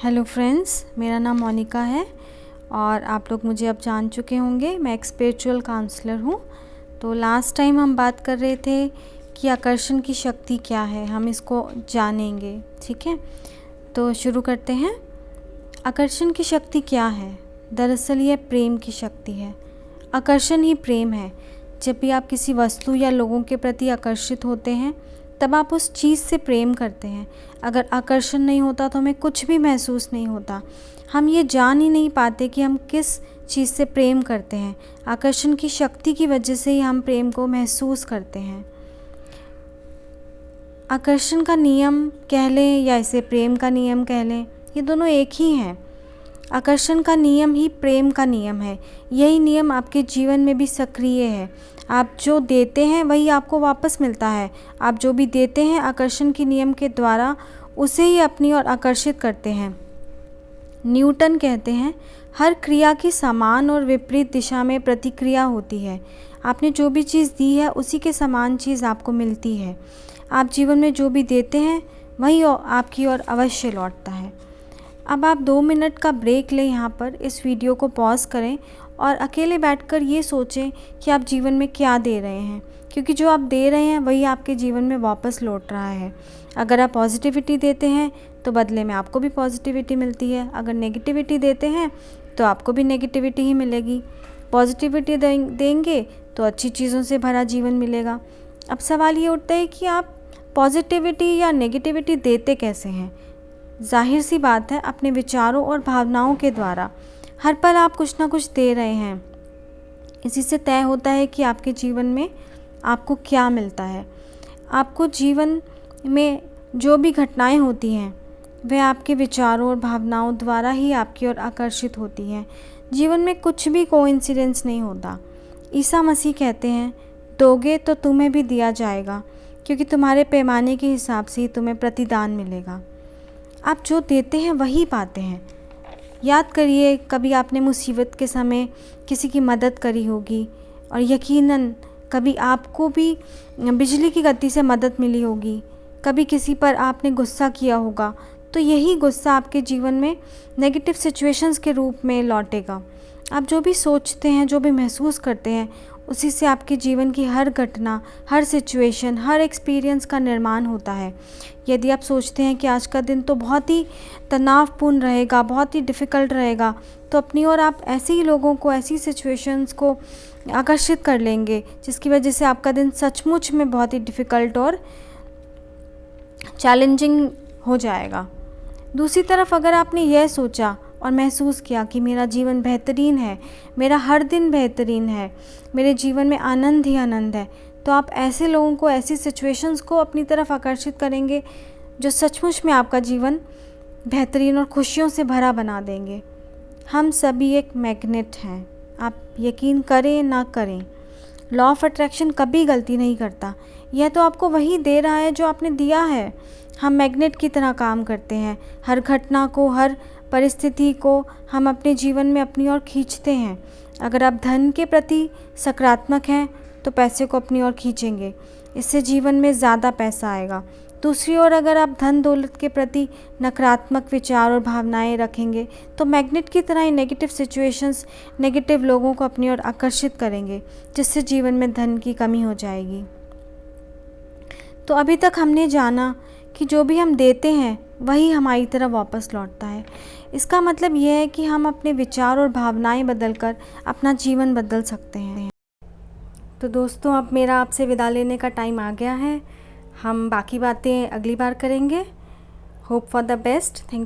Hello friends, मेरा नाम मोनिका है और आप लोग मुझे अब जान चुके होंगे। मैं एक स्पिरिचुअल काउंसलर हूँ। तो लास्ट टाइम हम बात कर रहे थे कि आकर्षण की शक्ति क्या है, हम इसको जानेंगे। ठीक है, तो शुरू करते हैं। आकर्षण की शक्ति क्या है? दरअसल यह प्रेम की शक्ति है। आकर्षण ही प्रेम है। जब भी आप किसी वस्तु या लोगों के प्रति आकर्षित होते हैं तब आप उस चीज़ से प्रेम करते हैं। अगर आकर्षण नहीं होता तो हमें कुछ भी महसूस नहीं होता। हम ये जान ही नहीं पाते कि हम किस चीज़ से प्रेम करते हैं। आकर्षण की शक्ति की वजह से ही हम प्रेम को महसूस करते हैं। आकर्षण का नियम कह लें या इसे प्रेम का नियम कह लें, ये दोनों एक ही हैं। आकर्षण का नियम ही प्रेम का नियम है। यही नियम आपके जीवन में भी सक्रिय है। आप जो देते हैं वही आपको वापस मिलता है। आप जो भी देते हैं आकर्षण के नियम के द्वारा उसे ही अपनी ओर आकर्षित करते हैं। न्यूटन कहते हैं, हर क्रिया की समान और विपरीत दिशा में प्रतिक्रिया होती है। आपने जो भी चीज़ दी है उसी के समान चीज़ आपको मिलती है। आप जीवन में जो भी देते हैं वही आपकी ओर अवश्य लौटता है। अब आप 2 मिनट का ब्रेक लें, यहाँ पर इस वीडियो को पॉज करें और अकेले बैठकर ये सोचें कि आप जीवन में क्या दे रहे हैं, क्योंकि जो आप दे रहे हैं वही आपके जीवन में वापस लौट रहा है। अगर आप पॉजिटिविटी देते हैं तो बदले में आपको भी पॉजिटिविटी मिलती है। अगर नेगेटिविटी देते हैं तो आपको भी नेगेटिविटी ही मिलेगी। पॉजिटिविटी देंगे तो अच्छी चीज़ों से भरा जीवन मिलेगा। अब सवाल ये उठता है कि आप पॉजिटिविटी या नेगेटिविटी देते कैसे हैं? जाहिर सी बात है, अपने विचारों और भावनाओं के द्वारा। हर पल आप कुछ ना कुछ दे रहे हैं। इसी से तय होता है कि आपके जीवन में आपको क्या मिलता है। आपको जीवन में जो भी घटनाएं होती हैं वह आपके विचारों और भावनाओं द्वारा ही आपकी ओर आकर्षित होती हैं। जीवन में कुछ भी कोइंसिडेंस नहीं होता। ईसा मसीह कहते हैं, दोगे तो तुम्हें भी दिया जाएगा, क्योंकि तुम्हारे पैमाने के हिसाब से ही तुम्हें प्रतिदान मिलेगा। आप जो देते हैं वही पाते हैं। याद करिए, कभी आपने मुसीबत के समय किसी की मदद करी होगी और यकीनन कभी आपको भी बिजली की गति से मदद मिली होगी। कभी किसी पर आपने गुस्सा किया होगा तो यही गुस्सा आपके जीवन में नेगेटिव सिचुएशंस के रूप में लौटेगा। आप जो भी सोचते हैं, जो भी महसूस करते हैं, उसी से आपके जीवन की हर घटना, हर सिचुएशन, हर एक्सपीरियंस का निर्माण होता है। यदि आप सोचते हैं कि आज का दिन तो बहुत ही तनावपूर्ण रहेगा, बहुत ही डिफ़िकल्ट रहेगा, तो अपनी ओर आप ऐसे ही लोगों को, ऐसी सिचुएशंस को आकर्षित कर लेंगे जिसकी वजह से आपका दिन सचमुच में बहुत ही डिफ़िकल्ट और चैलेंजिंग हो जाएगा। दूसरी तरफ अगर आपने यह सोचा और महसूस किया कि मेरा जीवन बेहतरीन है, मेरा हर दिन बेहतरीन है, मेरे जीवन में आनंद ही आनंद है, तो आप ऐसे लोगों को, ऐसी सिचुएशंस को अपनी तरफ आकर्षित करेंगे जो सचमुच में आपका जीवन बेहतरीन और खुशियों से भरा बना देंगे। हम सभी एक मैग्नेट हैं, आप यकीन करें ना करें। लॉ ऑफ अट्रैक्शन कभी गलती नहीं करता। यह तो आपको वही दे रहा है जो आपने दिया है। हम मैग्नेट की तरह काम करते हैं। हर घटना को, हर परिस्थिति को हम अपने जीवन में अपनी ओर खींचते हैं। अगर आप धन के प्रति सकारात्मक हैं तो पैसे को अपनी ओर खींचेंगे, इससे जीवन में ज़्यादा पैसा आएगा। दूसरी ओर अगर आप धन दौलत के प्रति नकारात्मक विचार और भावनाएं रखेंगे तो मैग्नेट की तरह ही नेगेटिव सिचुएशंस, नेगेटिव लोगों को अपनी ओर आकर्षित करेंगे, जिससे जीवन में धन की कमी हो जाएगी। तो अभी तक हमने जाना कि जो भी हम देते हैं वही हमारी तरफ वापस लौटता है। इसका मतलब यह है कि हम अपने विचार और भावनाएं बदलकर अपना जीवन बदल सकते हैं। तो दोस्तों, अब मेरा आपसे विदा लेने का टाइम आ गया है। हम बाकी बातें अगली बार करेंगे। Hope for the best. Thank you.